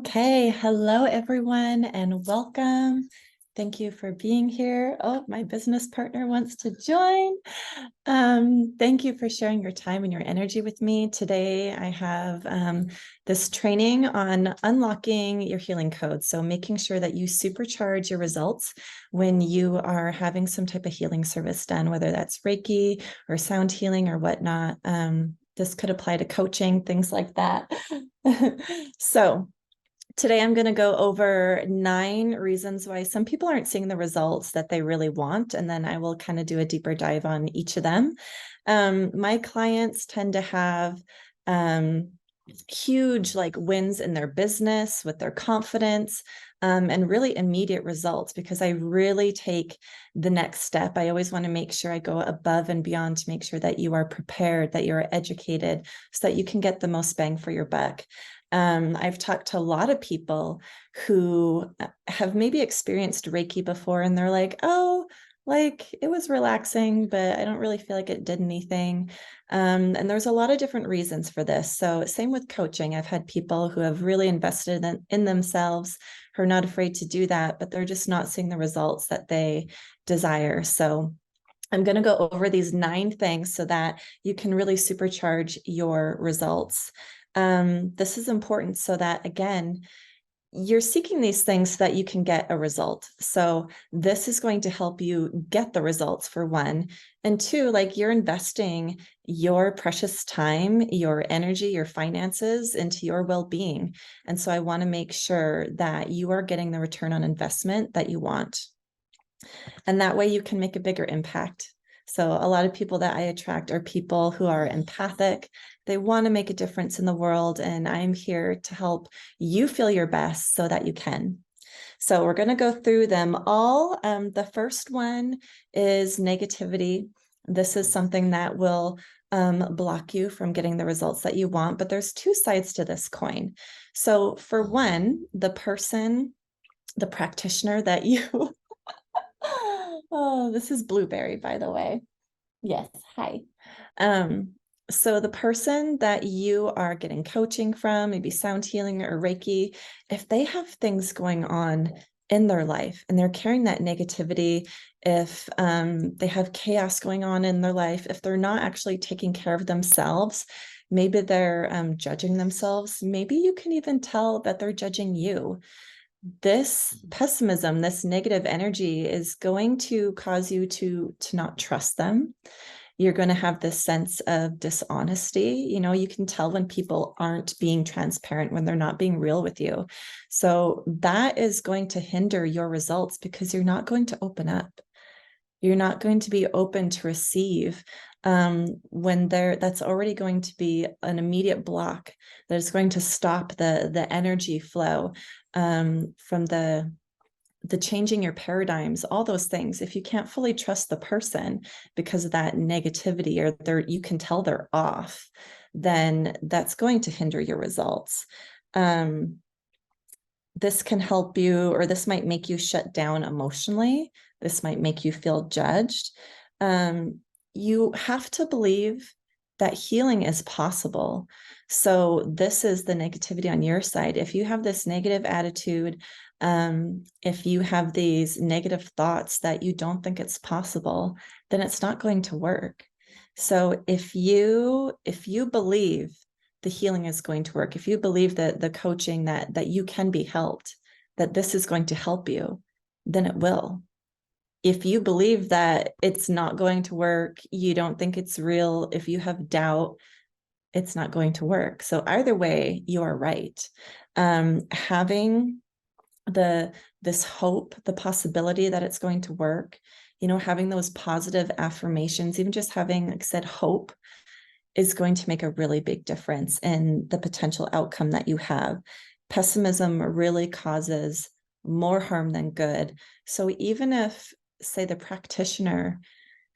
Okay, hello everyone and welcome. Thank you for being here. Oh, my business partner wants to join. Thank you for sharing your time and your energy with me. Today I have this training on unlocking your healing code. So making sure that you supercharge your results when you are having some type of healing service done, whether that's Reiki or sound healing or whatnot. This could apply to coaching, things like that. So today, I'm going to go over 9 reasons why some people aren't seeing the results that they really want, and then I will kind of do a deeper dive on each of them. My clients tend to have huge wins in their business with their confidence, and really immediate results because I really take the next step. I always want to make sure I go above and beyond to make sure that you are prepared, that you're educated, so that you can get the most bang for your buck. I've talked to a lot of people who have maybe experienced Reiki before, and they're like, oh, it was relaxing, but I don't really feel like it did anything. And there's a lot of different reasons for this. So same with coaching. I've had people who have really invested in themselves, who are not afraid to do that, but they're just not seeing the results that they desire. So I'm going to go over these 9 things so that you can really supercharge your results. This is important so that, again, you're seeking these things so that you can get a result. So this is going to help you get the results, for one. And two, you're investing your precious time, your energy, your finances into your well-being. And so I want to make sure that you are getting the return on investment that you want. And that way you can make a bigger impact. So a lot of people that I attract are people who are empathic. They want to make a difference in the world, and I'm here to help you feel your best so that you can. So we're going to go through them all. The first one is negativity. This is something that will block you from getting the results that you want, but there's 2 sides to this coin. So for one, the practitioner that you oh, this is Blueberry, by the way. Yes, hi. Um, so the person that you are getting coaching from, maybe sound healing or Reiki, if they have things going on in their life and they're carrying that negativity, if they have chaos going on in their life, if they're not actually taking care of themselves, maybe they're judging themselves, maybe you can even tell that they're judging you. This pessimism, this negative energy is going to cause you to not trust them. You're going to have this sense of dishonesty. You can tell when people aren't being transparent, when they're not being real with you. So that is going to hinder your results because you're not going to open up. You're not going to be open to receive when that's already going to be an immediate block that is going to stop the energy flow from the changing your paradigms, all those things. If you can't fully trust the person because of that negativity, or you can tell they're off, then that's going to hinder your results. This can help you, or this might make you shut down emotionally. This might make you feel judged. You have to believe that healing is possible. So this is the negativity on your side. If you have this negative attitude, if you have these negative thoughts that you don't think it's possible, then it's not going to work. So if you believe the healing is going to work, if you believe that the coaching, that you can be helped, that this is going to help you, then it will. If you believe that it's not going to work, you don't think it's real, if you have doubt, it's not going to work. So either way, you are right. Having this hope, the possibility that it's going to work, having those positive affirmations, even just having, like I said, hope, is going to make a really big difference in the potential outcome that you have. Pessimism really causes more harm than good. So even if, say, the practitioner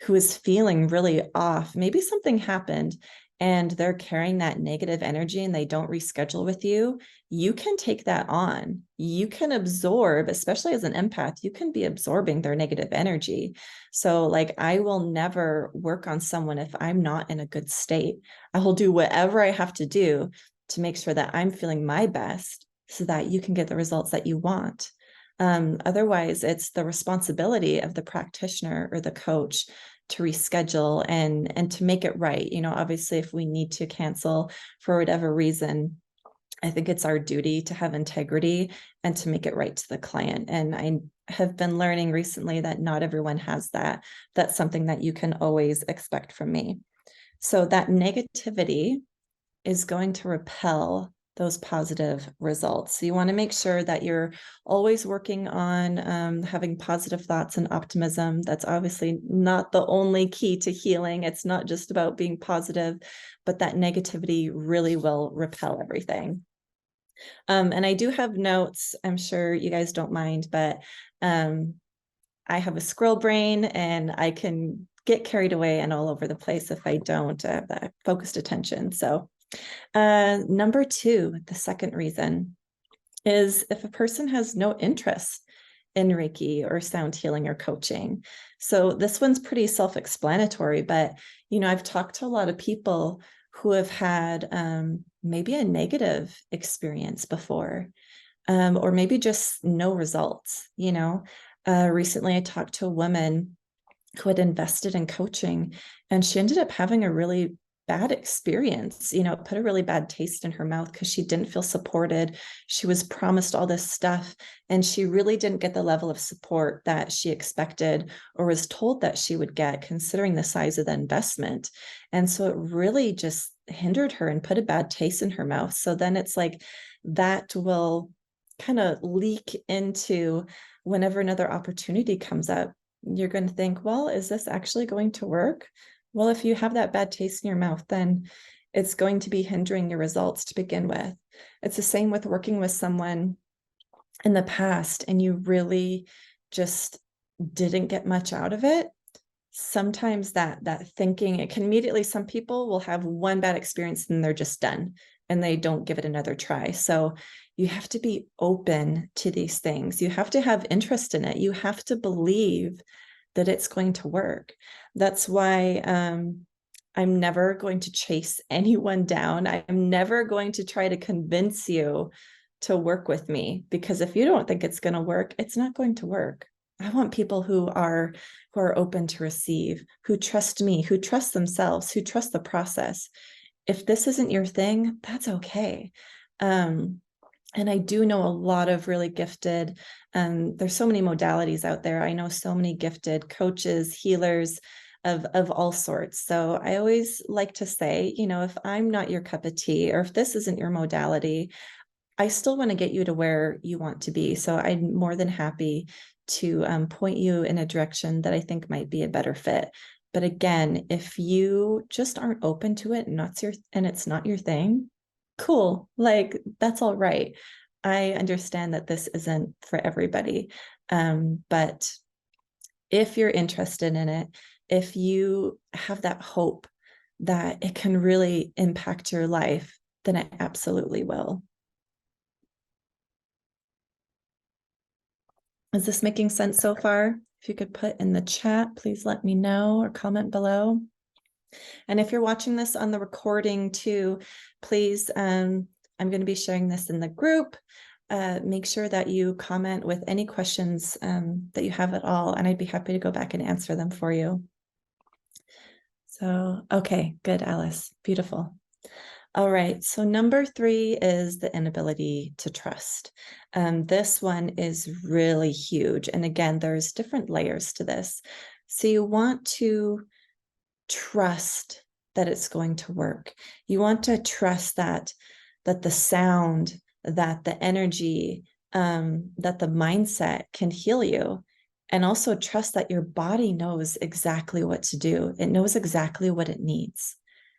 who is feeling really off, maybe something happened and they're carrying that negative energy and they don't reschedule with you, you can take that on. You can absorb, especially as an empath, you can be absorbing their negative energy. So I will never work on someone if I'm not in a good state. I will do whatever I have to do to make sure that I'm feeling my best so that you can get the results that you want. Otherwise, it's the responsibility of the practitioner or the coach to reschedule and to make it right. Obviously, if we need to cancel for whatever reason, I think it's our duty to have integrity and to make it right to the client. And I have been learning recently that not everyone has that. That's something that you can always expect from me. So that negativity is going to repel those positive results. So you want to make sure that you're always working on having positive thoughts and optimism. That's obviously not the only key to healing. It's not just about being positive, but that negativity really will repel everything. And I do have notes. I'm sure you guys don't mind, but I have a squirrel brain and I can get carried away and all over the place if I don't have that focused attention. So number 2, the second reason is if a person has no interest in Reiki or sound healing or coaching. So this one's pretty self-explanatory, but I've talked to a lot of people who have had maybe a negative experience before, or maybe just no results. Recently I talked to a woman who had invested in coaching, and she ended up having a really bad experience. It put a really bad taste in her mouth because she didn't feel supported. She was promised all this stuff, and she really didn't get the level of support that she expected or was told that she would get, considering the size of the investment. And so it really just hindered her and put a bad taste in her mouth. So then it's like that will kind of leak into whenever another opportunity comes up. You're going to think, well, is this actually going to work? Well, if you have that bad taste in your mouth, then it's going to be hindering your results to begin with. It's the same with working with someone in the past and you really just didn't get much out of it. Sometimes that thinking, it can immediately, some people will have one bad experience and they're just done and they don't give it another try. So you have to be open to these things. You have to have interest in it. You have to believe that it's going to work. That's why I'm never going to chase anyone down. I'm never going to try to convince you to work with me, because if you don't think it's going to work, it's not going to work. I want people who are open to receive, who trust me, who trust themselves, who trust the process. If this isn't your thing, that's okay. And I do know a lot of really gifted, there's so many modalities out there. I know so many gifted coaches, healers of all sorts. So I always like to say, if I'm not your cup of tea, or if this isn't your modality, I still want to get you to where you want to be. So I'm more than happy to point you in a direction that I think might be a better fit. But again, if you just aren't open to it and it's not your thing, cool. Like, that's all right. I understand that this isn't for everybody. But if you're interested in it, if you have that hope that it can really impact your life, then it absolutely will. Is this making sense so far? If you could put in the chat, please let me know, or comment below. And if you're watching this on the recording too, please, I'm going to be sharing this in the group. Make sure that you comment with any questions that you have at all, and I'd be happy to go back and answer them for you. So, okay, good, Alice. Beautiful. All right, so number 3 is the inability to trust. This one is really huge. And again, there's different layers to this. So you want to trust that it's going to work. You want to trust that the sound, that the energy, that the mindset can heal you. And also trust that your body knows exactly what to do. It knows exactly what it needs.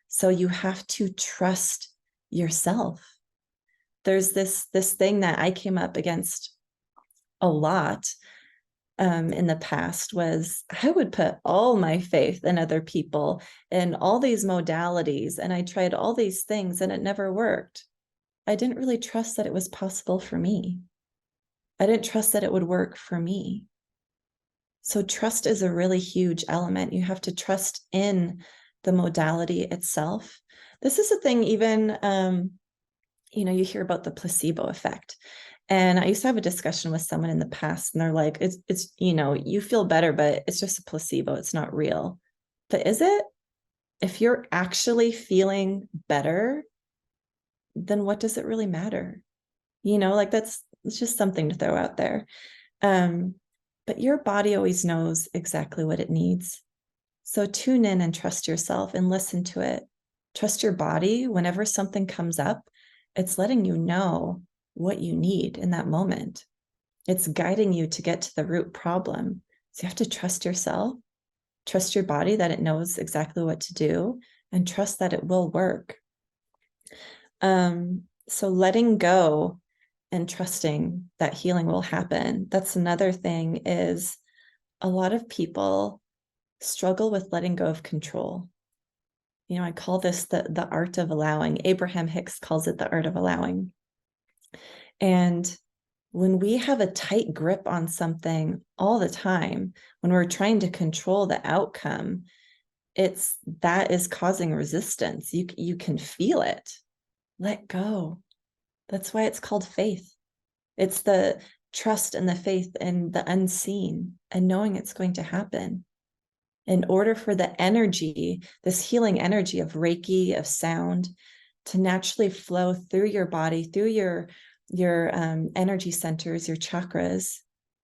So you have to trust yourself. There's this thing that I came up against a lot in the past, was I would put all my faith in other people and all these modalities, and I tried all these things and it never worked. I didn't really trust that it was possible for me. I didn't trust that it would work for me. So trust is a really huge element. You have to trust in the modality itself. This is a thing even you hear about the placebo effect. And I used to have a discussion with someone in the past, and they're like, it's, you feel better, but it's just a placebo. It's not real. But is it? If you're actually feeling better, then what does it really matter? Like it's just something to throw out there. Um, but your body always knows exactly what it needs. So tune in and trust yourself and listen to it. Trust your body. Whenever something comes up, it's letting you know what you need in that moment. It's guiding you to get to the root problem. So you have to trust yourself, trust your body that it knows exactly what to do, and trust that it will work. So letting go and trusting that healing will happen. That's another thing, is a lot of people struggle with letting go of control. I call this the art of allowing. Abraham Hicks calls it the art of allowing. And when we have a tight grip on something all the time, when we're trying to control the outcome, that is causing resistance. You can feel it. Let go. That's why it's called faith. It's the trust and the faith in the unseen and knowing it's going to happen. In order for the energy, this healing energy of Reiki, of sound, to naturally flow through your body, through your energy centers, your chakras,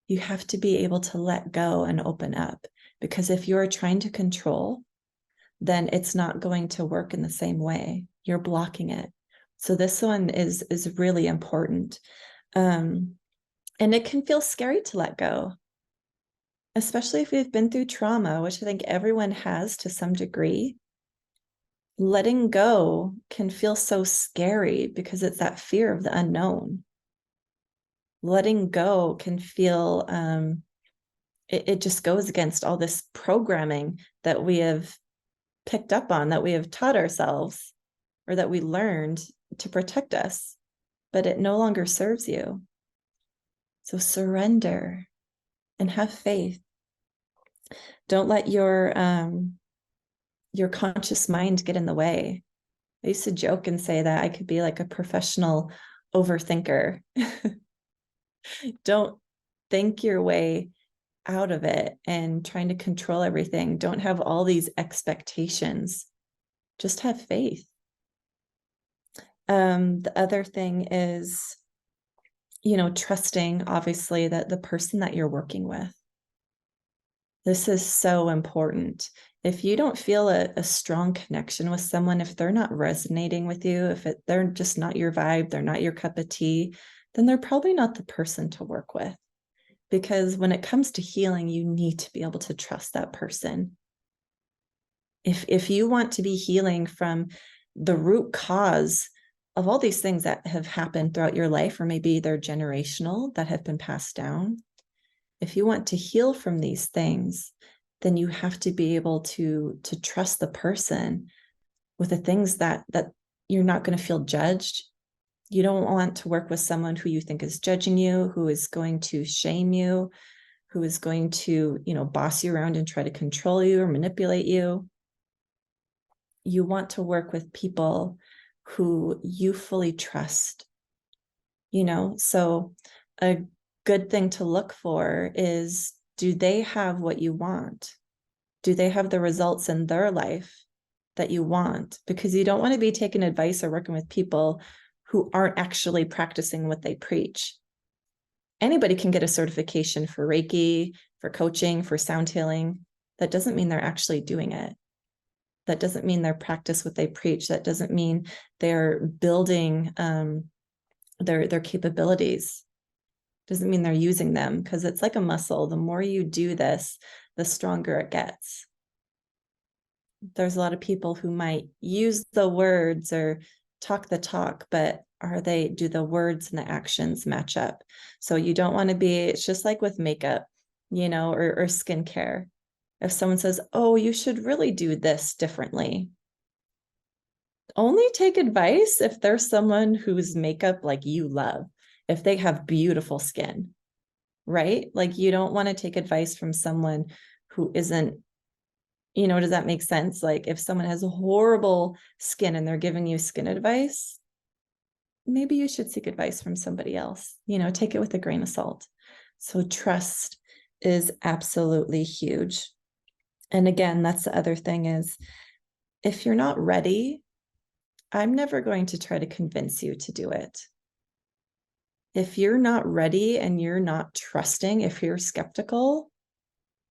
you have to be able to let go and open up. Because if you're trying to control, then it's not going to work in the same way. You're blocking it. So this one is really important. And it can feel scary to let go, especially if we've been through trauma, which I think everyone has to some degree. Letting go can feel so scary because it's that fear of the unknown. Letting go can feel, it just goes against all this programming that we have picked up on, that we have taught ourselves, or that we learned to protect us, but it no longer serves you. So surrender and have faith. Don't let your conscious mind get in the way. I used to joke and say that I could be like a professional overthinker. Don't think your way out of it and trying to control everything. Don't have all these expectations. Just have faith. The other thing is, trusting, obviously, that the person that you're working with. This is so important. If you don't feel a strong connection with someone, if they're not resonating with you, if they're just not your vibe, they're not your cup of tea, then they're probably not the person to work with. Because when it comes to healing, you need to be able to trust that person. If you want to be healing from the root cause of all these things that have happened throughout your life, or maybe they're generational that have been passed down, if you want to heal from these things, then you have to be able to trust the person with the things that you're not going to feel judged. You don't want to work with someone who you think is judging you, who is going to shame you, who is going to, boss you around and try to control you or manipulate you. You want to work with people who you fully trust. So a good thing to look for is, do they have what you want? Do they have the results in their life that you want? Because you don't want to be taking advice or working with people who aren't actually practicing what they preach. Anybody can get a certification for Reiki, for coaching, for sound healing. That doesn't mean they're actually doing it. That doesn't mean they're practice what they preach. That doesn't mean they're building their capabilities. Doesn't mean they're using them, because it's like a muscle. The more you do this, the stronger it gets. There's a lot of people who might use the words or talk the talk, but do the words and the actions match up? So you don't want to be, it's just like with makeup, or skincare. If someone says, oh, you should really do this differently, only take advice if there's someone whose makeup like you love, if they have beautiful skin, right? Like, you don't want to take advice from someone who isn't, does that make sense? Like, if someone has horrible skin and they're giving you skin advice, maybe you should seek advice from somebody else. Take it with a grain of salt. So trust is absolutely huge. And again, that's the other thing is, if you're not ready, I'm never going to try to convince you to do it. If you're not ready and you're not trusting, if you're skeptical,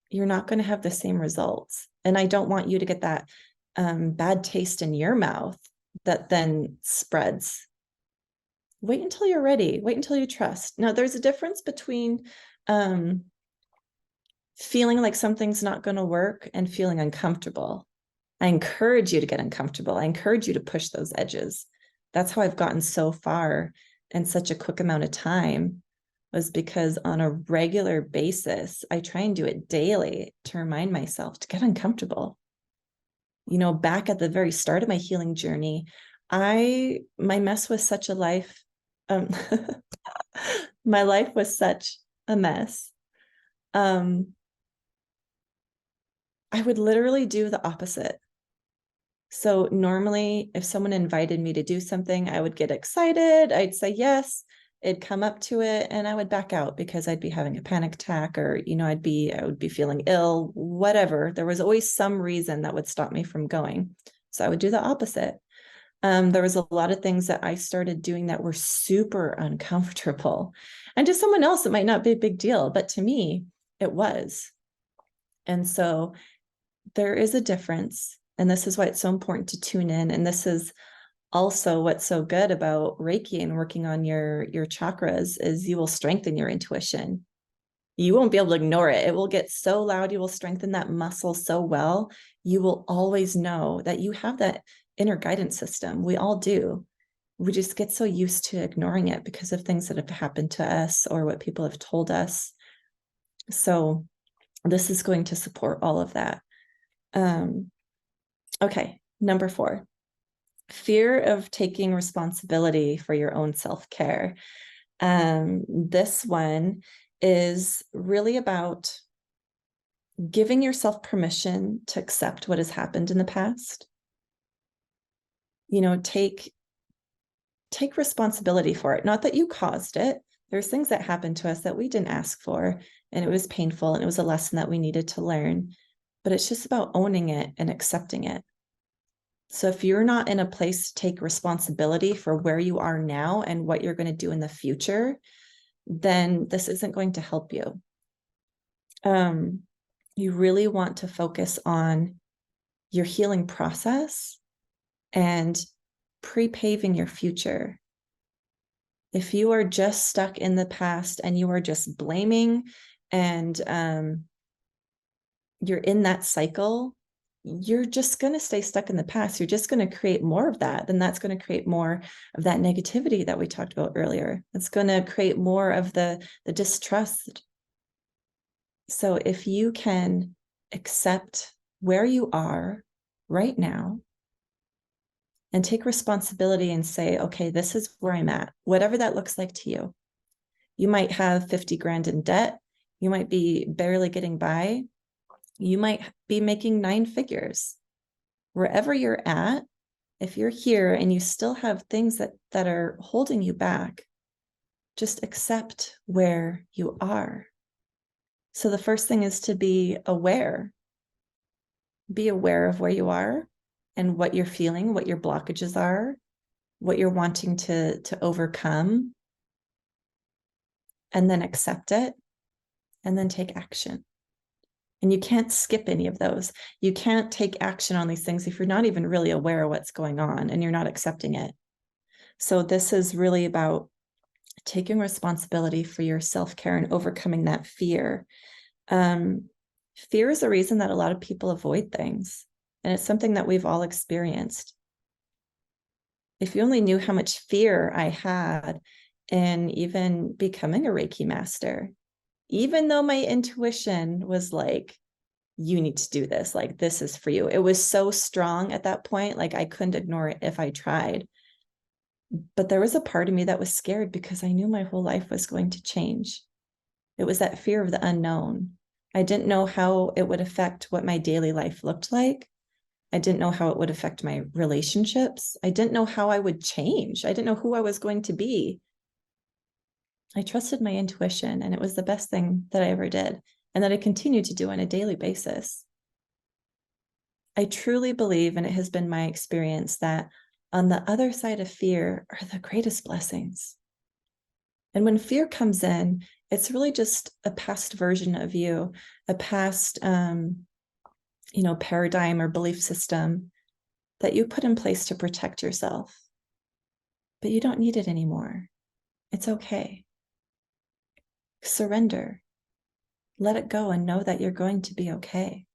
you're not going to have the same results. And I don't want you to get that bad taste in your mouth that then spreads. Wait until you're ready. Wait until you trust. Now, there's a difference between feeling like something's not going to work and feeling uncomfortable. I encourage you to get uncomfortable. I encourage you to push those edges. That's how I've gotten so far in such a quick amount of time, was because on a regular basis, I try and do it daily to remind myself to get uncomfortable. Back at the very start of my healing journey, my mess was such a life. My life was such a mess. I would literally do the opposite. So normally, if someone invited me to do something, I would get excited. I'd say yes. It'd come up to it, and I would back out because I'd be having a panic attack, or I would be feeling ill, whatever. There was always some reason that would stop me from going. So I would do the opposite. There was a lot of things that I started doing that were super uncomfortable. And to someone else, it might not be a big deal, but to me, it was. And so there is a difference. And this is why it's so important to tune in. And this is also what's so good about Reiki and working on your chakras, is you will strengthen your intuition. You won't be able to ignore it. It will get so loud. You will strengthen that muscle so well. You will always know that you have that inner guidance system. We all do. We just get so used to ignoring it because of things that have happened to us or what people have told us. So this is going to support all of that. Okay, number 4, fear of taking responsibility for your own self-care. This one is really about giving yourself permission to accept what has happened in the past. Take responsibility for it. Not that you caused it. There's things that happened to us that we didn't ask for, and it was painful, and it was a lesson that we needed to learn. But it's just about owning it and accepting it. So if you're not in a place to take responsibility for where you are now and what you're going to do in the future, then this isn't going to help you. You really want to focus on your healing process and pre-paving your future. If you are just stuck in the past and you are just blaming and you're in that cycle, you're just going to stay stuck in the past. You're just going to create more of that. Then that's going to create more of that negativity that we talked about earlier. It's going to create more of the distrust. So if you can accept where you are right now and take responsibility and say, okay, this is where I'm at, whatever that looks like to you. You might have 50 grand in debt. You might be barely getting by. You might be making 9 figures. Wherever you're at, if you're here and you still have things that are holding you back, just accept where you are. So the first thing is to be aware. Be aware of where you are and what you're feeling, what your blockages are, what you're wanting to overcome, and then accept it, and then take action. And you can't skip any of those. You can't take action on these things if you're not even really aware of what's going on and you're not accepting it. So this is really about taking responsibility for your self-care and overcoming that fear. Fear is the reason that a lot of people avoid things, and it's something that we've all experienced. If you only knew how much fear I had in even becoming a Reiki master, even though my intuition was like, you need to do this, like, this is for you. It was so strong at that point, like I couldn't ignore it if I tried. But there was a part of me that was scared because I knew my whole life was going to change. It was that fear of the unknown. I didn't know how it would affect what my daily life looked like. I didn't know how it would affect my relationships. I didn't know how I would change. I didn't know who I was going to be. I trusted my intuition, and it was the best thing that I ever did, and that I continue to do on a daily basis. I truly believe, and it has been my experience, that on the other side of fear are the greatest blessings. And when fear comes in, it's really just a past version of you, a past, paradigm or belief system that you put in place to protect yourself. But you don't need it anymore. It's okay. Surrender. Let it go and know that you're going to be okay.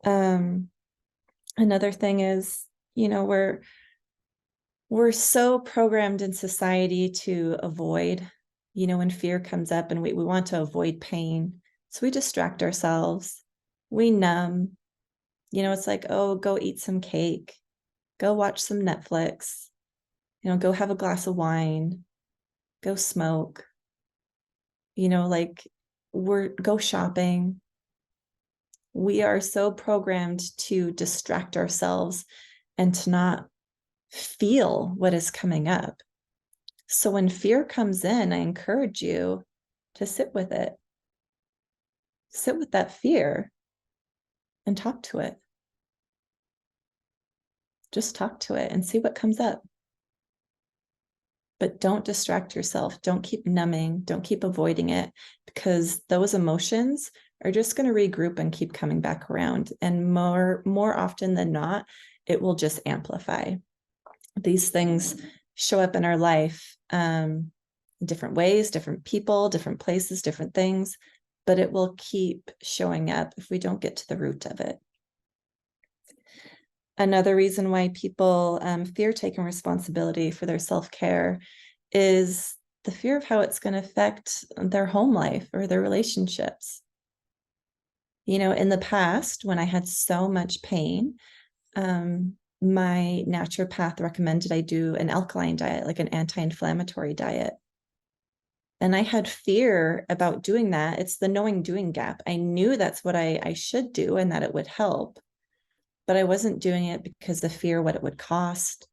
Another thing is, we're so programmed in society to avoid, when fear comes up, and we want to avoid pain. So we distract ourselves. We numb. It's like, oh, go eat some cake. Go watch some Netflix. Go have a glass of wine. Go smoke. Go shopping. We are so programmed to distract ourselves and to not feel what is coming up. So when fear comes in, I encourage you to sit with it. Sit with that fear and talk to it. Just talk to it and see what comes up. But don't distract yourself. Don't keep numbing. Don't keep avoiding it, because those emotions are just going to regroup and keep coming back around. And more often than not, it will just amplify. These things show up in our life in different ways, different people, different places, different things, but it will keep showing up if we don't get to the root of it. Another reason why people fear taking responsibility for their self-care is the fear of how it's going to affect their home life or their relationships. In the past, when I had so much pain, my naturopath recommended I do an alkaline diet, like an anti-inflammatory diet. And I had fear about doing that. It's the knowing doing gap. I knew that's what I should do and that it would help, but I wasn't doing it because of fear what it would cost,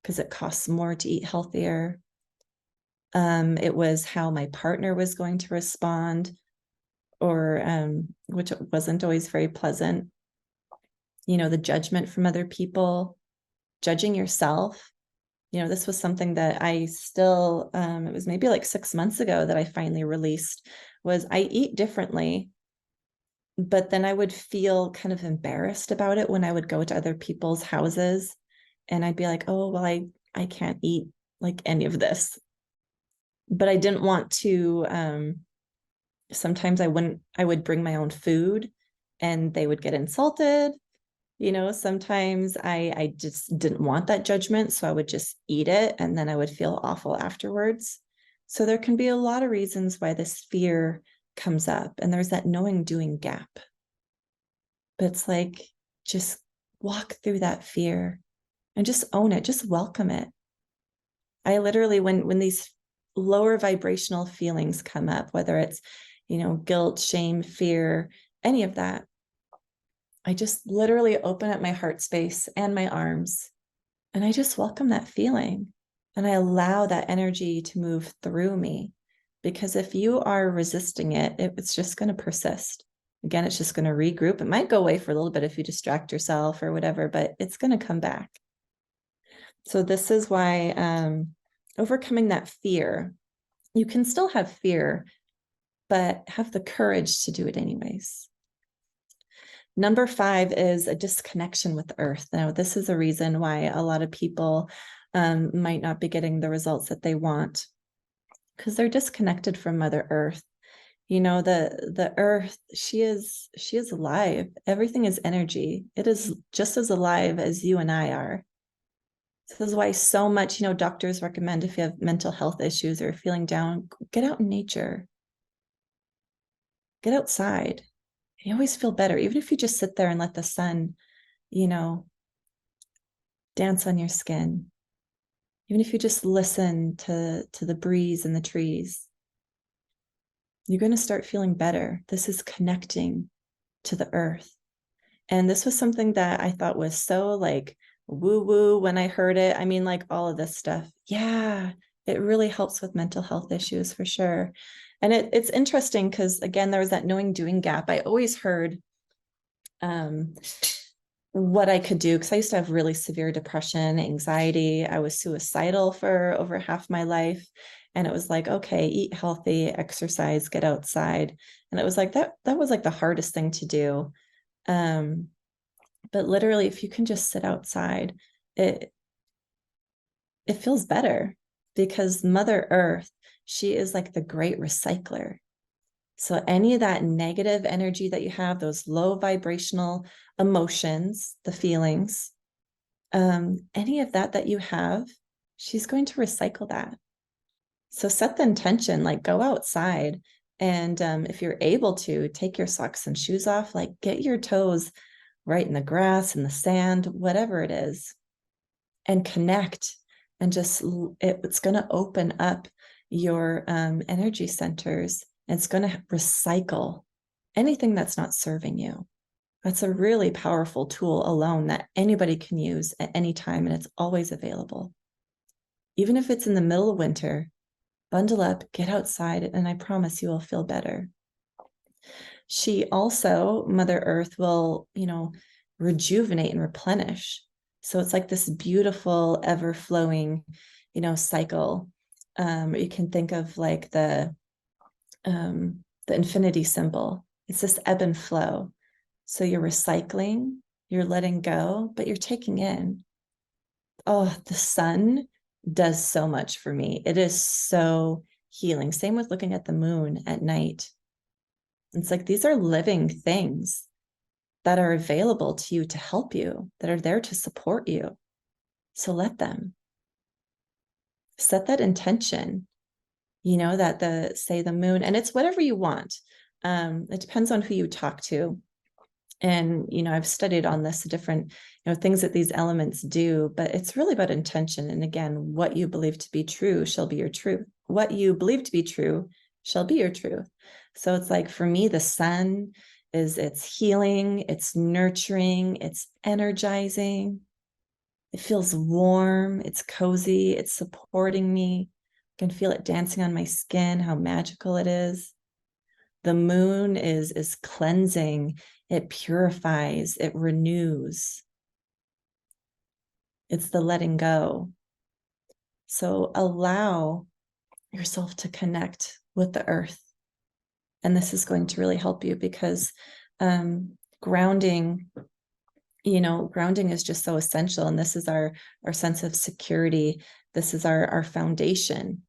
because it costs more to eat healthier. It was how my partner was going to respond, or which wasn't always very pleasant. The judgment from other people, judging yourself. This was something that I still, it was maybe like 6 months ago that I finally released, was I eat differently, but then I would feel kind of embarrassed about it when I would go to other people's houses, and I'd be like, oh, well, I can't eat like any of this. But I didn't want to, sometimes I would bring my own food and they would get insulted. Sometimes I just didn't want that judgment, so I would just eat it, and then I would feel awful afterwards. So there can be a lot of reasons why this fear comes up, and there's that knowing doing gap. But it's like, just walk through that fear and just own it, just welcome it. I literally, when these lower vibrational feelings come up, whether it's, guilt, shame, fear, any of that, I just literally open up my heart space and my arms, and I just welcome that feeling, and I allow that energy to move through me. Because if you are resisting it, it's just going to persist. Again, it's just going to regroup. It might go away for a little bit if you distract yourself or whatever, but it's going to come back. So this is why overcoming that fear, you can still have fear, but have the courage to do it anyways. Number 5 is a disconnection with the earth. Now, this is a reason why a lot of people might not be getting the results that they want, because they're disconnected from Mother Earth. The earth, she is alive. Everything is energy. It is just as alive as you and I are. So this is why so much, doctors recommend, if you have mental health issues or feeling down, get out in nature. Get outside. You always feel better, even if you just sit there and let the sun, dance on your skin. Even if you just listen to the breeze and the trees, you're going to start feeling better. This is connecting to the earth. And this was something that I thought was so like woo woo when I heard it. I mean, like all of this stuff. Yeah, it really helps with mental health issues for sure. And it's interesting because, again, there was that knowing doing gap. I always heard um, what I could do because I used to have really severe depression, anxiety. I was suicidal for over half my life. And it was like, okay, eat healthy, exercise, get outside. And it was like that was like the hardest thing to do. Um, but literally, if you can just sit outside, it it feels better because Mother Earth, she is like the great recycler. So any of that negative energy that you have, those low vibrational emotions, the feelings, any of that that you have, she's going to recycle that. So set the intention, like go outside. And if you're able to, take your socks and shoes off, like get your toes right in the grass, in the sand, whatever it is, and connect. And just it's going to open up your energy centers. It's going to recycle anything that's not serving you. That's a really powerful tool alone that anybody can use at any time, and it's always available. Even if it's in the middle of winter, bundle up, get outside, and I promise you will feel better. She also, Mother Earth, will, rejuvenate and replenish. So it's like this beautiful, ever flowing, cycle. You can think of like the infinity symbol. It's this ebb and flow. So you're recycling, you're letting go, but you're taking in. Oh, the sun does so much for me. It is so healing. Same with looking at the moon at night. It's like these are living things that are available to you to help you, that are there to support you. So let them. Set that intention, that the moon, and it's whatever you want. It depends on who you talk to. And, I've studied on this different, things that these elements do, but it's really about intention. And again, what you believe to be true shall be your truth. What you believe to be true shall be your truth. So it's like, for me, the sun it's healing, it's nurturing, it's energizing. It feels warm, it's cozy, it's supporting me. I can feel it dancing on my skin, how magical it is. The moon is cleansing, it purifies, it renews. It's the letting go. So allow yourself to connect with the earth. And this is going to really help you because grounding, grounding is just so essential. And this is our sense of security. This is our foundation.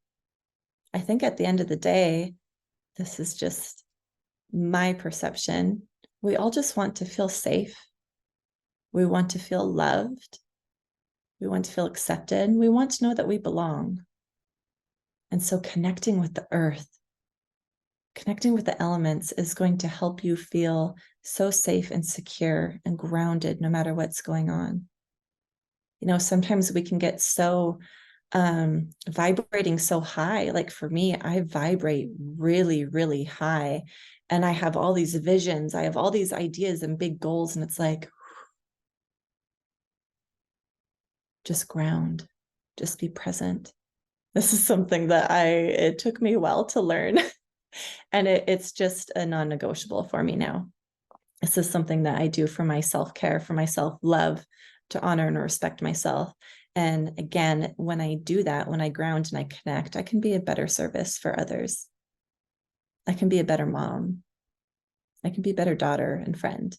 I think at the end of the day, this is just my perception. We all just want to feel safe. We want to feel loved. We want to feel accepted. We want to know that we belong. And so connecting with the earth, connecting with the elements is going to help you feel so safe and secure and grounded no matter what's going on. Sometimes we can get so vibrating so high. Like for me, I vibrate really, really high. And I have all these visions. I have all these ideas and big goals. And it's like, just ground, just be present. This is something that it took me a while to learn. And it's just a non-negotiable for me now. This is something that I do for my self-care, for my self-love, to honor and respect myself. And again, when I do that, when I ground and I connect, I can be a better service for others. I can be a better mom. I can be a better daughter and friend.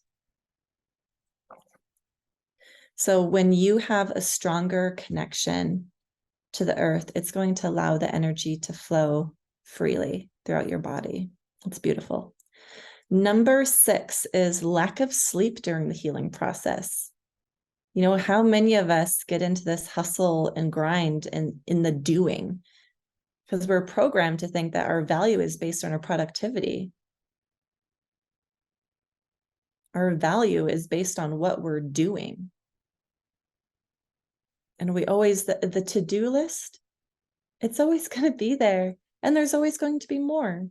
So when you have a stronger connection to the earth, it's going to allow the energy to flow freely throughout your body. It's beautiful. Number 6 is lack of sleep during the healing process. How many of us get into this hustle and grind and in the doing? Because we're programmed to think that our value is based on our productivity. Our value is based on what we're doing. And we always, the to-do list, it's always going to be there. And there's always going to be more.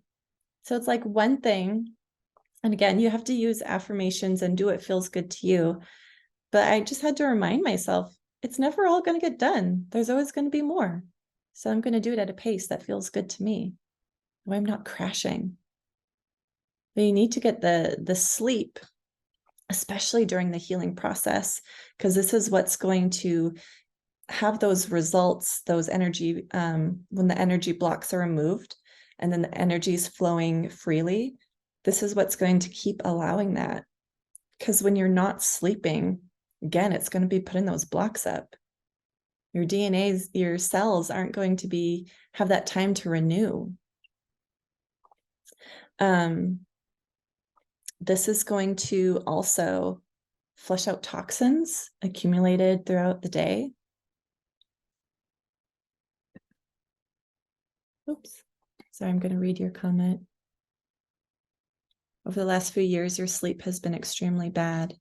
So it's like one thing And again, you have to use affirmations and do what feels good to you. But I just had to remind myself, it's never all going to get done. There's always going to be more. So I'm going to do it at a pace that feels good to me. Why I'm not crashing. But you need to get the sleep, especially during the healing process, because this is what's going to have those results, those energy, when the energy blocks are removed and then the energy is flowing freely. This is what's going to keep allowing that. Because when you're not sleeping, again, it's going to be putting those blocks up. Your DNAs, your cells aren't going to have that time to renew. This is going to also flush out toxins accumulated throughout the day. Oops. Sorry, I'm going to read your comment. Over the last few years, your sleep has been extremely bad.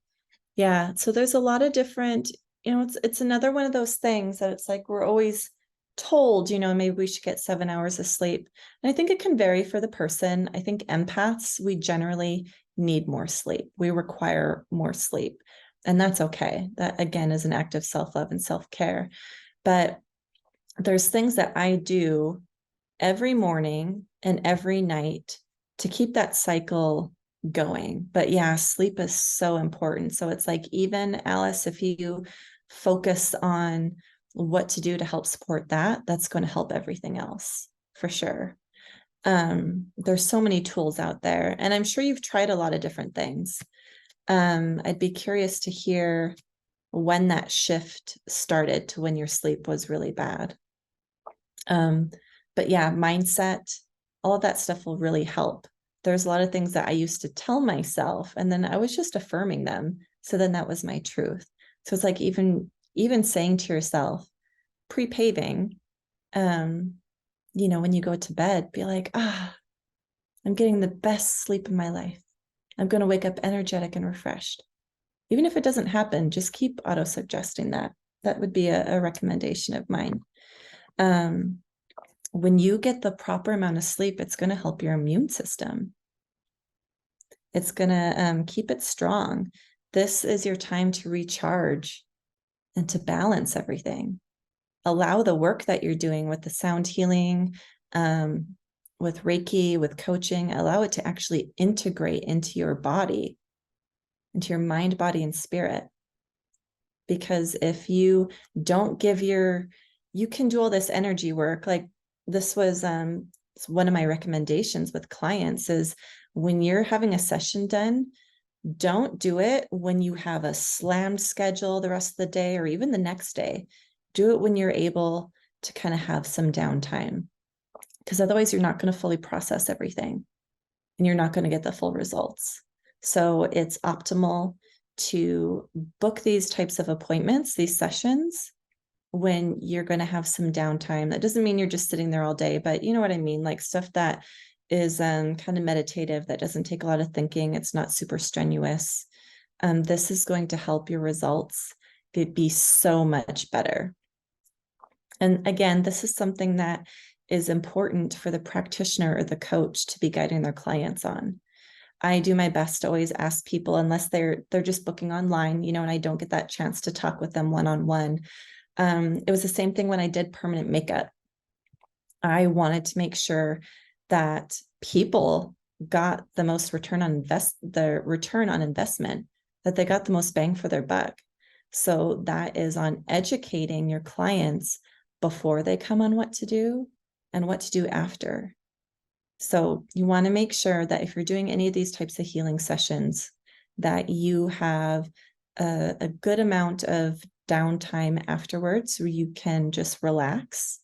Yeah, so there's a lot of different, it's another one of those things that it's like we're always told, maybe we should get 7 hours of sleep. And I think it can vary for the person. I think empaths, we generally need more sleep. We require more sleep. And that's okay. That, again, is an act of self-love and self-care. But there's things that I do every morning and every night to keep that cycle going. But yeah, sleep is so important. So it's like, even Alice, if you focus on what to do to help support that, that's going to help everything else for sure. There's so many tools out there, and I'm sure you've tried a lot of different things. I'd be curious to hear when that shift started to when your sleep was really bad. But yeah, mindset, all of that stuff will really help. There's a lot of things that I used to tell myself, and then I was just affirming them. So then that was my truth. So it's like even saying to yourself, pre-paving, when you go to bed, be like, I'm getting the best sleep in my life. I'm going to wake up energetic and refreshed. Even if it doesn't happen, just keep auto-suggesting that. That would be a recommendation of mine. When you get the proper amount of sleep, it's going to help your immune system. It's going to keep it strong. This is your time to recharge and to balance everything. Allow the work that you're doing with the sound healing, with Reiki, with coaching, allow it to actually integrate into your body, into your mind, body, and spirit. Because if you don't you can do all this energy work. Like this was one of my recommendations with clients is when you're having a session done, don't do it when you have a slammed schedule the rest of the day or even the next day. Do it when you're able to kind of have some downtime, because otherwise you're not going to fully process everything and you're not going to get the full results. So it's optimal to book these types of appointments, these sessions, when you're going to have some downtime. That doesn't mean you're just sitting there all day, but you know what I mean? Like stuff that is kind of meditative, that doesn't take a lot of thinking. It's not super strenuous. This is going to help your results be so much better. And again, this is something that is important for the practitioner or the coach to be guiding their clients on. I do my best to always ask people, unless they're just booking online, and I don't get that chance to talk with them one-on-one. It was the same thing when I did permanent makeup. I wanted to make sure that people got the most return on investment, that they got the most bang for their buck. So that is on educating your clients before they come on what to do and what to do after. So you want to make sure that if you're doing any of these types of healing sessions, that you have a good amount of downtime afterwards where you can just relax,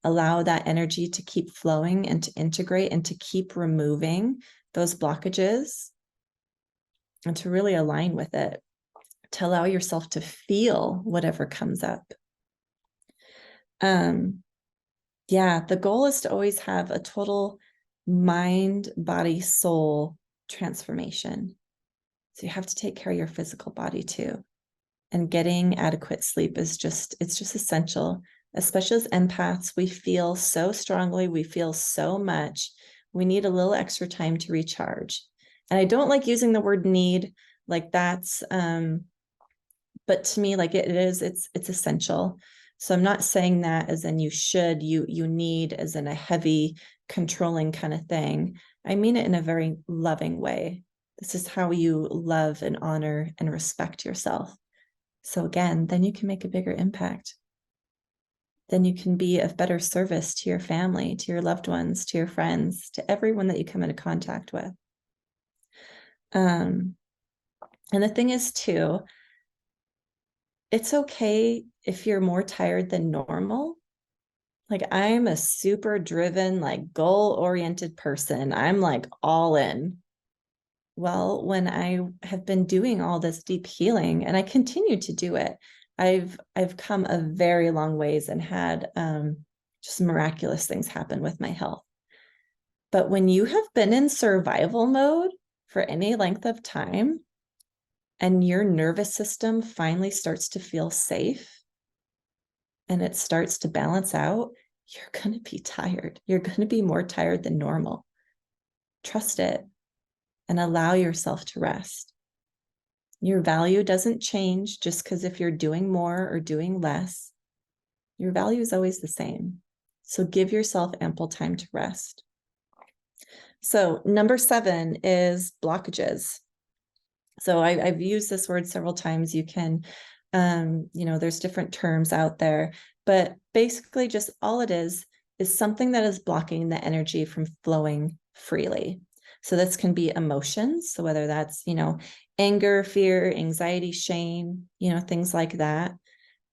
allow that energy to keep flowing and to integrate and to keep removing those blockages and to really align with it, to allow yourself to feel whatever comes up. Yeah, the goal is to always have a total mind, body, soul transformation. So you have to take care of your physical body too. And getting adequate sleep is it's just essential, especially as empaths. We feel so strongly, we feel so much. We need a little extra time to recharge. And I don't like using the word need, like that's, but to me, like it's essential. So I'm not saying that as in you should, you need as in a heavy controlling kind of thing. I mean it in a very loving way. This is how you love and honor and respect yourself. So again, then you can make a bigger impact. Then you can be of better service to your family, to your loved ones, to your friends, to everyone that you come into contact with. And the thing is too, it's okay if you're more tired than normal. Like I'm a super driven, like goal-oriented person. I'm like all in. Well, when I have been doing all this deep healing and I continue to do it, I've come a very long ways and had just miraculous things happen with my health. But when you have been in survival mode for any length of time and your nervous system finally starts to feel safe and it starts to balance out, you're going to be tired. You're going to be more tired than normal. Trust it and allow yourself to rest. Your value doesn't change just because if you're doing more or doing less, your value is always the same. So give yourself ample time to rest. So number 7 is blockages. So I've used this word several times. You can, there's different terms out there, but basically just all it is something that is blocking the energy from flowing freely. So this can be emotions. So whether that's, anger, fear, anxiety, shame, things like that.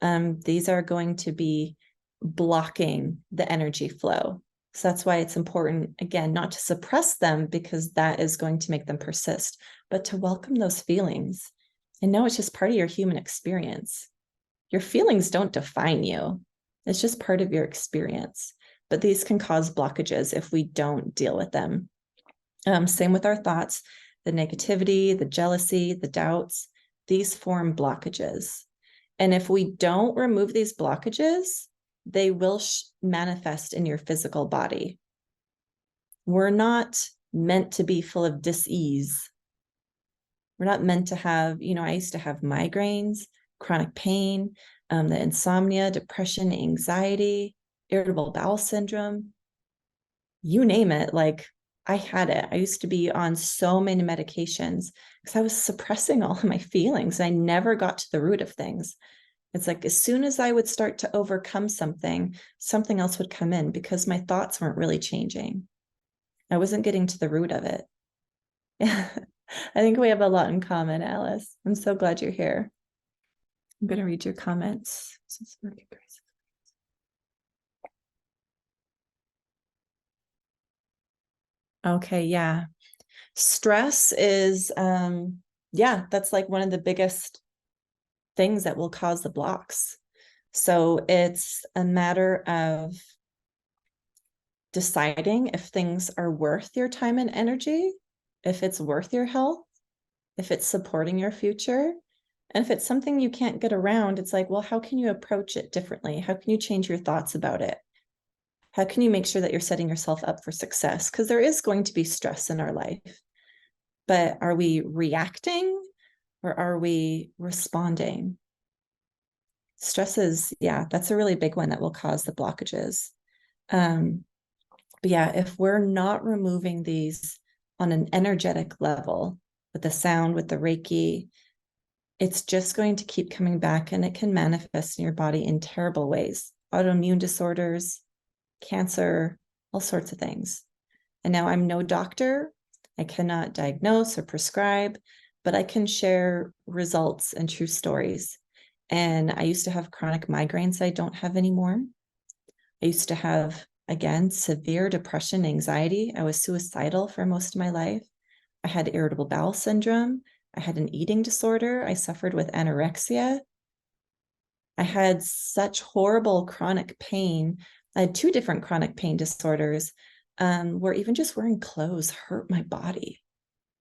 These are going to be blocking the energy flow. So that's why it's important, again, not to suppress them because that is going to make them persist, but to welcome those feelings and know it's just part of your human experience. Your feelings don't define you. It's just part of your experience. But these can cause blockages if we don't deal with them. Same with our thoughts, the negativity, the jealousy, the doubts, these form blockages. And if we don't remove these blockages, they will manifest in your physical body. We're not meant to be full of dis-ease. We're not meant to have, I used to have migraines, chronic pain, the insomnia, depression, anxiety, irritable bowel syndrome, you name it. Like I had it. I used to be on so many medications because I was suppressing all of my feelings. I never got to the root of things. It's like as soon as I would start to overcome something, something else would come in because my thoughts weren't really changing. I wasn't getting to the root of it. Yeah, I think we have a lot in common, Alice. I'm so glad you're here. I'm going to read your comments. Okay, yeah. Stress is, that's like one of the biggest things that will cause the blocks. So it's a matter of deciding if things are worth your time and energy, if it's worth your health, if it's supporting your future. And if it's something you can't get around, it's like, well, how can you approach it differently? How can you change your thoughts about it? How can you make sure that you're setting yourself up for success? Because there is going to be stress in our life. But are we reacting or are we responding? Stress is, that's a really big one that will cause the blockages. But yeah, if we're not removing these on an energetic level with the sound, with the Reiki, it's just going to keep coming back and it can manifest in your body in terrible ways. Autoimmune disorders, cancer, all sorts of things. And now I'm no doctor. I cannot diagnose or prescribe, but I can share results and true stories. And I used to have chronic migraines I don't have anymore. I used to have, again, severe depression, anxiety. I was suicidal for most of my life. I had irritable bowel syndrome. I had an eating disorder. I suffered with anorexia. I had such horrible chronic pain. I had 2 different chronic pain disorders where even just wearing clothes hurt my body.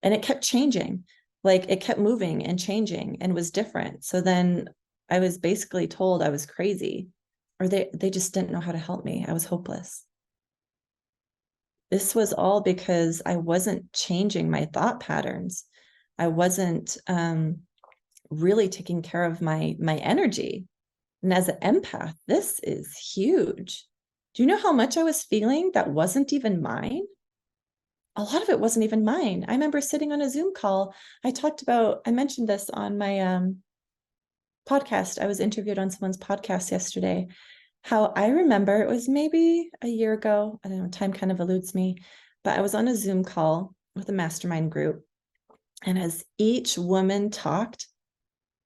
And it kept changing. Like it kept moving and changing and was different. So then I was basically told I was crazy or they just didn't know how to help me. I was hopeless. this was all because I wasn't changing my thought patterns. I wasn't really taking care of my energy. And as an empath, this is huge. Do you know how much I was feeling that wasn't even mine? A lot of it wasn't even mine. I remember sitting on a Zoom call. I mentioned this on my podcast. I was interviewed on someone's podcast yesterday. How I remember it was maybe a year ago. I don't know, time kind of eludes me, but I was on a Zoom call with a mastermind group. And as each woman talked,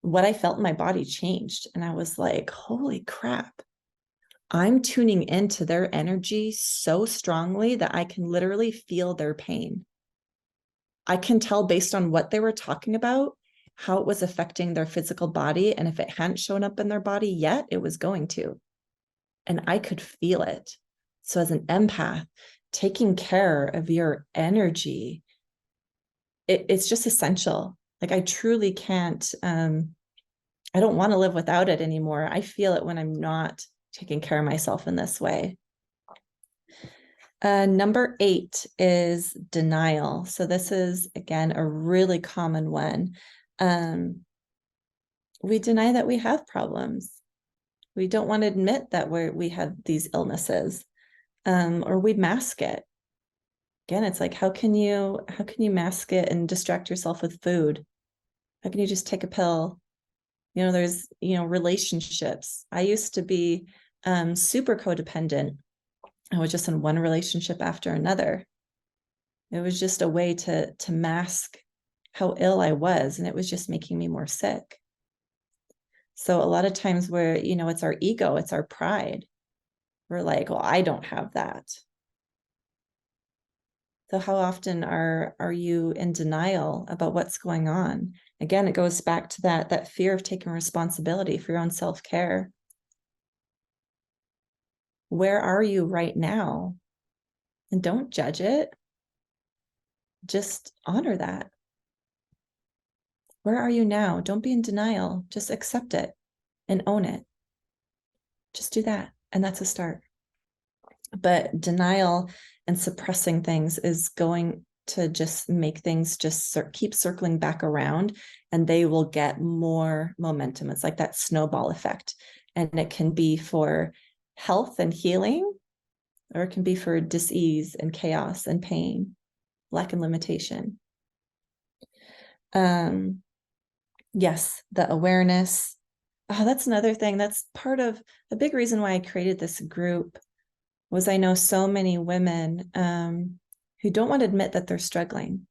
what I felt in my body changed. And I was like, holy crap. I'm tuning into their energy so strongly that I can literally feel their pain. I can tell based on what they were talking about, how it was affecting their physical body. And if it hadn't shown up in their body yet, it was going to. And I could feel it. So as an empath, taking care of your energy, it's just essential. Like I truly can't, I don't want to live without it anymore. I feel it when I'm not taking care of myself in this way. Number 8 is denial. So this is, again, a really common one. We deny that we have problems. We don't want to admit that we have these illnesses, or we mask it. Again, it's like, how can you mask it and distract yourself with food? How can you just take a pill? There's, relationships. I used to be super codependent. I was just in one relationship after another. It was just a way to mask how ill I was, and it was just making me more sick. So a lot of times where, it's our ego, it's our pride. We're like, well, I don't have that. So how often are you in denial about what's going on? Again, it goes back to that fear of taking responsibility for your own self-care. Where are you right now? And don't judge it. Just honor that. Where are you now? Don't be in denial. Just accept it and own it. Just do that. And that's a start. But denial and suppressing things is going to just make things just keep circling back around, and they will get more momentum. It's like that snowball effect. And it can be for health and healing, or it can be for dis-ease and chaos and pain, lack and limitation. Yes, the awareness. Oh, that's another thing. That's part of a big reason why I created this group. Was I know so many women who don't want to admit that they're struggling.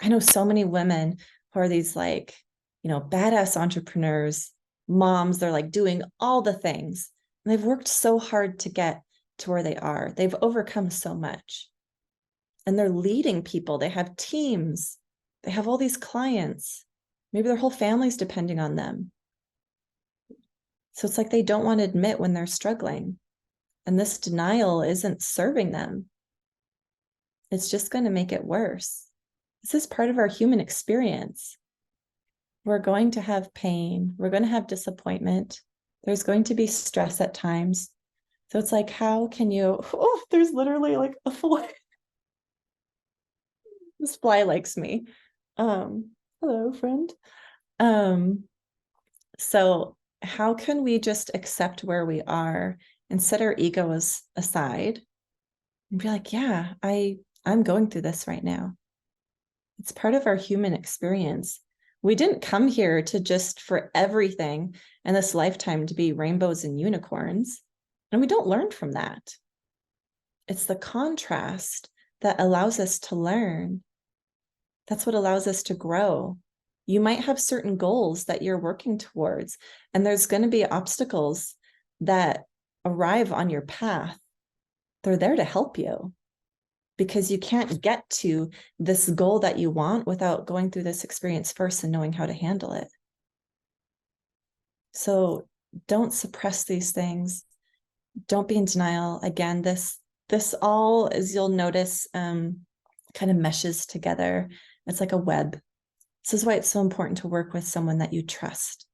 I know so many women who are these badass entrepreneurs, moms. They're like doing all the things. And they've worked so hard to get to where they are. They've overcome so much. And they're leading people. They have teams. They have all these clients. Maybe their whole family's depending on them. So it's like they don't want to admit when they're struggling. And this denial isn't serving them. It's just going to make it worse. This is part of our human experience. We're going to have pain. We're going to have disappointment. There's going to be stress at times. So it's like, how can you, there's literally like a fly. This fly likes me. Hello, friend. So how can we just accept where we are and set our egos aside and be like, yeah, I'm going through this right now. It's part of our human experience. We didn't come here to just for everything in this lifetime to be rainbows and unicorns. And we don't learn from that. It's the contrast that allows us to learn. That's what allows us to grow. You might have certain goals that you're working towards, and there's going to be obstacles that arrive on your path. They're there to help you, because you can't get to this goal that you want without going through this experience first and knowing how to handle it. So don't suppress these things. Don't be in denial. Again, this all, as you'll notice, kind of meshes together. It's like a web. This is why it's so important to work with someone that you trust.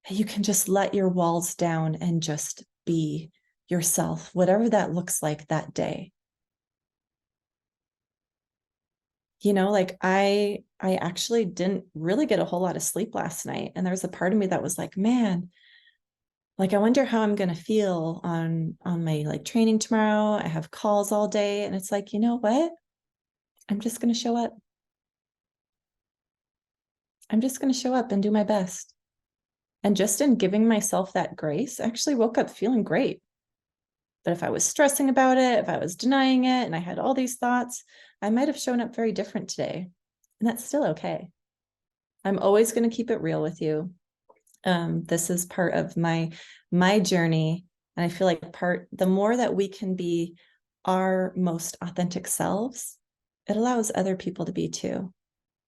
You can just let your walls down and just be yourself, whatever that looks like that day. like I actually didn't really get a whole lot of sleep last night. And there was a part of me that was like, man, like I wonder how I'm going to feel on my like training tomorrow. I have calls all day. And it's like, you know what? I'm just going to show up. I'm just going to show up and do my best. And just in giving myself that grace, I actually woke up feeling great. But if I was stressing about it, if I was denying it, and I had all these thoughts, I might have shown up very different today. And that's still okay. I'm always going to keep it real with you. This is part of my journey. And I feel like the more that we can be our most authentic selves, it allows other people to be too.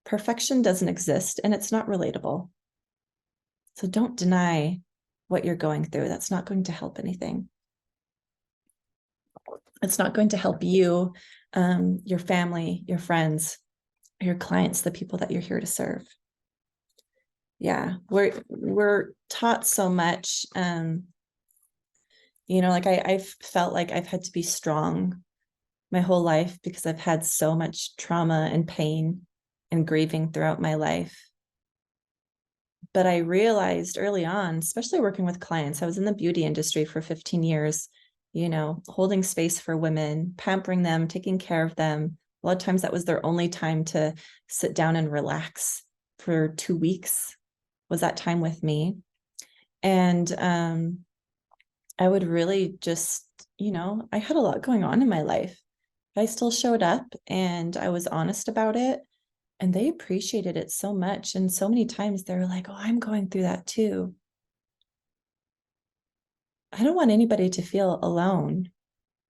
Perfection doesn't exist and it's not relatable. So don't deny what you're going through. That's not going to help anything. It's not going to help you, your family, your friends, your clients, the people that you're here to serve. Yeah, we're taught so much. Like I've felt like I've had to be strong my whole life because I've had so much trauma and pain and grieving throughout my life. But I realized early on, especially working with clients, I was in the beauty industry for 15 years, holding space for women, pampering them, taking care of them. A lot of times that was their only time to sit down and relax for 2 weeks, was that time with me. And I would really just, I had a lot going on in my life. I still showed up and I was honest about it. And they appreciated it so much. And so many times they're like, oh, I'm going through that too. I don't want anybody to feel alone.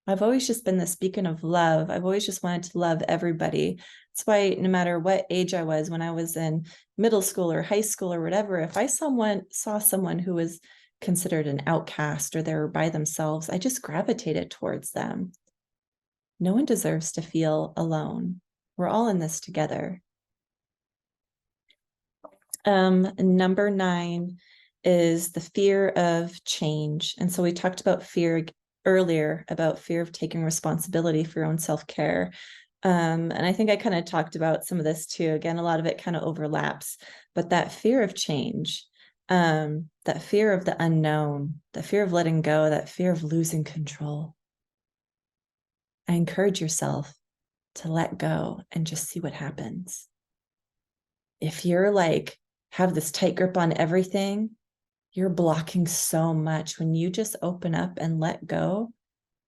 I've always just been this beacon of love. I've always just wanted to love everybody. That's why no matter what age I was, when I was in middle school or high school or whatever, if I saw someone who was considered an outcast or they were by themselves, I just gravitated towards them. No one deserves to feel alone. We're all in this together. Number 9 is the fear of change. And so we talked about fear earlier, about fear of taking responsibility for your own self-care. And I think I kind of talked about some of this too. Again, a lot of it kind of overlaps, but that fear of change, that fear of the unknown, the fear of letting go, that fear of losing control. I encourage yourself to let go and just see what happens. If you're like, have this tight grip on everything, you're blocking so much. When you just open up and let go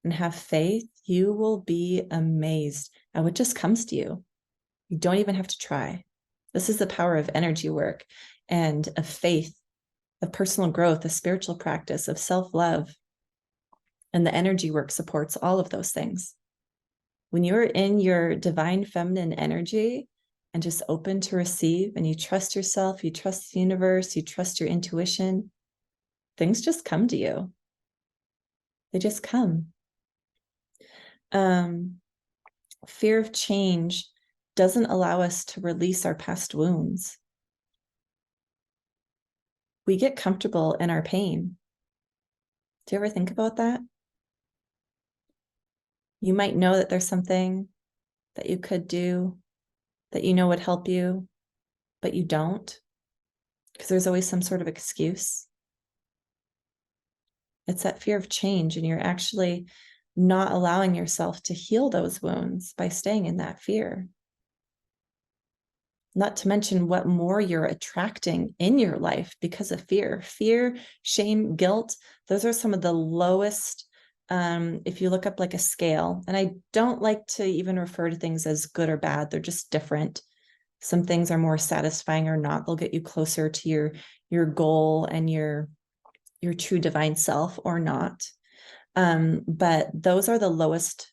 and have faith, you will be amazed at what just comes to you. You don't even have to try. This is the power of energy work and of faith, of personal growth, of spiritual practice, of self-love. And the energy work supports all of those things. When you're in your divine feminine energy and just open to receive, and you trust yourself, you trust the universe, you trust your intuition, things just come to you. They just come. Fear of change doesn't allow us to release our past wounds. We get comfortable in our pain. Do you ever think about that? You might know that there's something that you could do that you know would help you, but you don't, because there's always some sort of excuse. It's that fear of change, and you're actually not allowing yourself to heal those wounds by staying in that fear. Not to mention what more you're attracting in your life because of fear. Fear, shame, guilt, those are some of the lowest. If you look up like a scale, and I don't like to even refer to things as good or bad, they're just different. Some things are more satisfying or not. They'll get you closer to your goal and your true divine self or not. But those are the lowest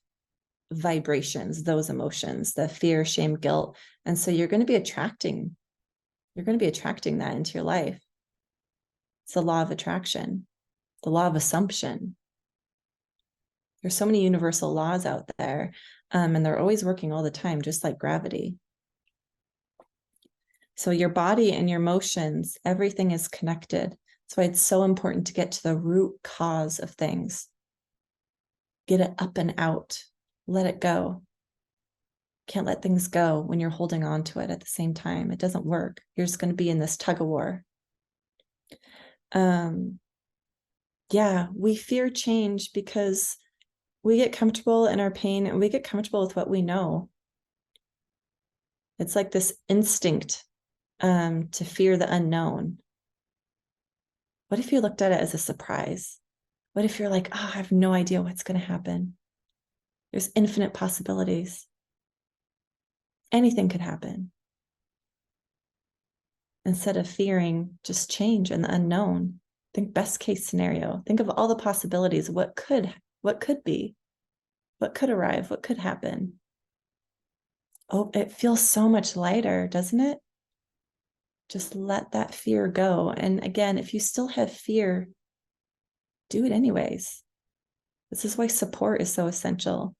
vibrations, those emotions, the fear, shame, guilt. And so you're going to be attracting that into your life. It's the law of attraction, the law of assumption. There's so many universal laws out there, and they're always working all the time, just like gravity. So your body and your emotions, everything is connected. That's why it's so important to get to the root cause of things. Get it up and out. Let it go. Can't let things go when you're holding on to it at the same time. It doesn't work. You're just going to be in this tug of war. Yeah, we fear change because we get comfortable in our pain and we get comfortable with what we know. It's like this instinct to fear the unknown. What if you looked at it as a surprise? What if you're like, oh, I have no idea what's going to happen? There's infinite possibilities. Anything could happen. Instead of fearing just change and the unknown, think best case scenario. Think of all the possibilities. What could be, what could arrive, what could happen. Oh, it feels so much lighter, doesn't it? Just let that fear go. And again, if you still have fear, do it anyways. This is why support is so essential.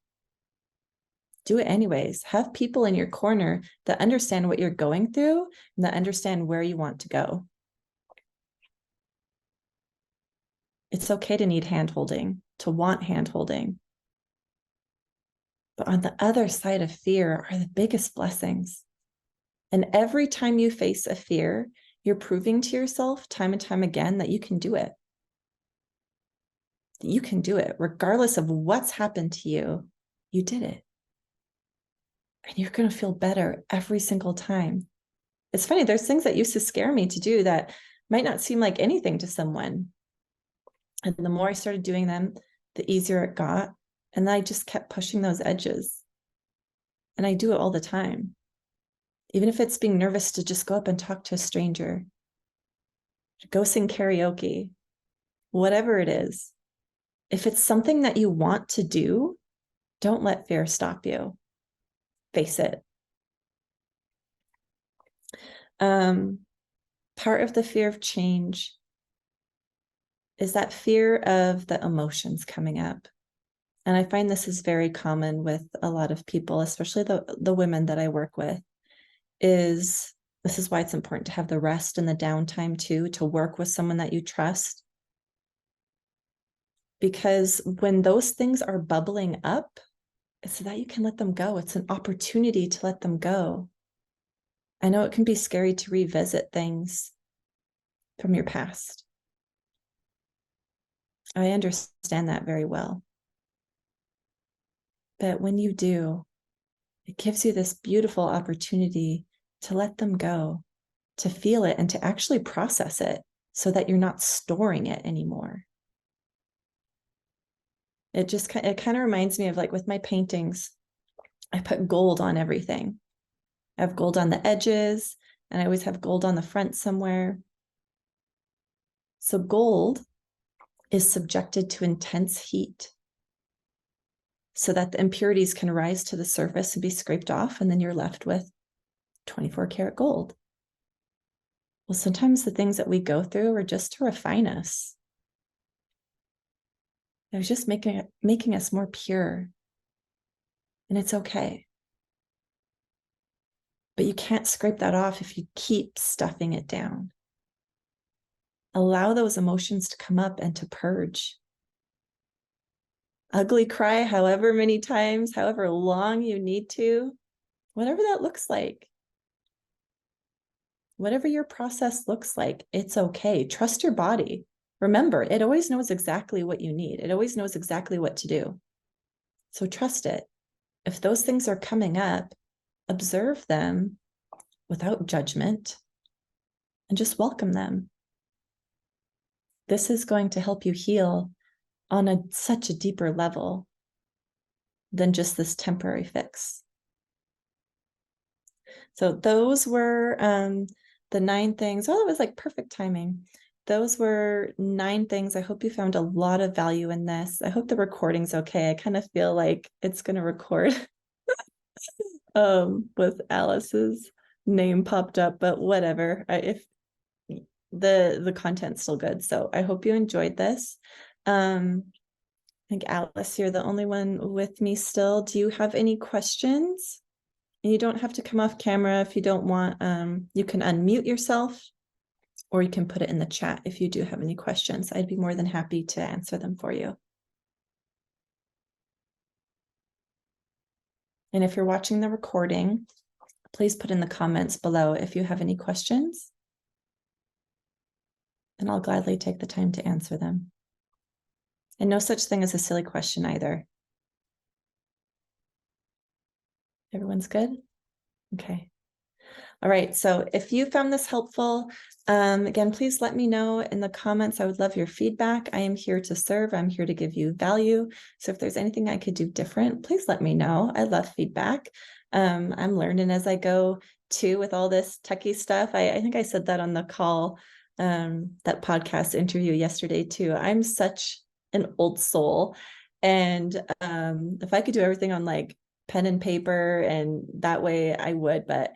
Do it anyways. Have people in your corner that understand what you're going through and that understand where you want to go. It's okay to need hand-holding, to want hand-holding. But on the other side of fear are the biggest blessings. And every time you face a fear, you're proving to yourself time and time again that you can do it. You can do it regardless of what's happened to you. You did it. And you're going to feel better every single time. It's funny, there's things that used to scare me to do that might not seem like anything to someone. And the more I started doing them, the easier it got. And then I just kept pushing those edges. And I do it all the time. Even if it's being nervous to just go up and talk to a stranger, go sing karaoke, whatever it is. If it's something that you want to do, don't let fear stop you. Face it. Part of the fear of change is that fear of the emotions coming up. And I find this is very common with a lot of people, especially the women that I work with, this is why it's important to have the rest and the downtime too, to work with someone that you trust. Because when those things are bubbling up, it's so that you can let them go. It's an opportunity to let them go. I know it can be scary to revisit things from your past. I understand that very well. But when you do, it gives you this beautiful opportunity to let them go, to feel it, and to actually process it so that you're not storing it anymore. It kind of reminds me of like with my paintings, I put gold on everything. I have gold on the edges, and I always have gold on the front somewhere. So gold is subjected to intense heat so that the impurities can rise to the surface and be scraped off, and then you're left with 24 karat gold. Well, sometimes the things that we go through are just to refine us. They're just making us more pure. And it's okay. But you can't scrape that off if you keep stuffing it down. Allow those emotions to come up and to purge. Ugly cry however many times, however long you need to, whatever that looks like. Whatever your process looks like, it's okay. Trust your body. Remember, it always knows exactly what you need. It always knows exactly what to do. So trust it. If those things are coming up, observe them without judgment and just welcome them. This is going to help you heal on such a deeper level than just this temporary fix. So those were the 9 things. Oh, it was like perfect timing. Those were 9 things. I hope you found a lot of value in this. I hope the recording's okay. I kind of feel like it's going to record with Alice's name popped up, but whatever. If the content's still good. So I hope you enjoyed this. I think Alice, you're the only one with me still. Do you have any questions? And you don't have to come off camera if you don't want. You can unmute yourself, or you can put it in the chat if you do have any questions. I'd be more than happy to answer them for you. And if you're watching the recording, please put in the comments below if you have any questions, and I'll gladly take the time to answer them. And no such thing as a silly question either. Everyone's good? Okay. All right, so if you found this helpful, again, please let me know in the comments. I would love your feedback. I am here to serve. I'm here to give you value. So if there's anything I could do different, please let me know. I love feedback. I'm learning as I go too with all this techie stuff. I think I said that on the call, that podcast interview yesterday too. I'm such an old soul. And if I could do everything on like pen and paper and that way I would, but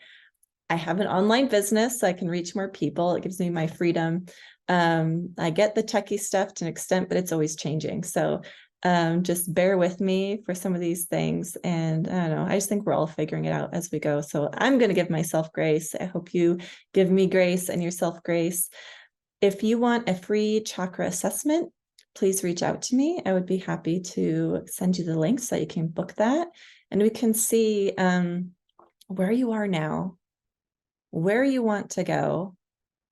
I have an online business, so I can reach more people. It gives me my freedom. I get the techie stuff to an extent, but it's always changing. So just bear with me for some of these things. And I don't know, I just think we're all figuring it out as we go. So I'm going to give myself grace. I hope you give me grace and yourself grace. If you want a free chakra assessment, please reach out to me. I would be happy to send you the link so that you can book that. And we can see where you are now, where you want to go,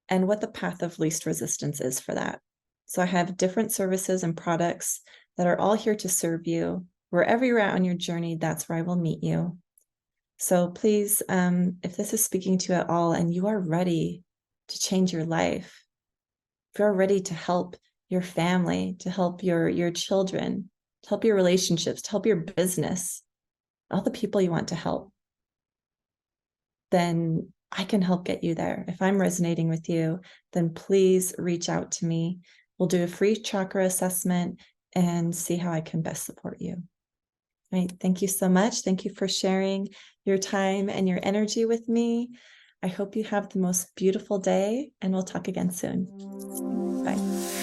and what the path of least resistance is for that. So I have different services and products that are all here to serve you. Wherever you're at on your journey, that's where I will meet you. So please, if this is speaking to you at all and you are ready to change your life, if you're ready to help your family, to help your children, to help your relationships, to help your business, all the people you want to help, then I can help get you there. If I'm resonating with you, then please reach out to me. We'll do a free chakra assessment and see how I can best support you. All right. Thank you so much. Thank you for sharing your time and your energy with me. I hope you have the most beautiful day, and we'll talk again soon. Bye.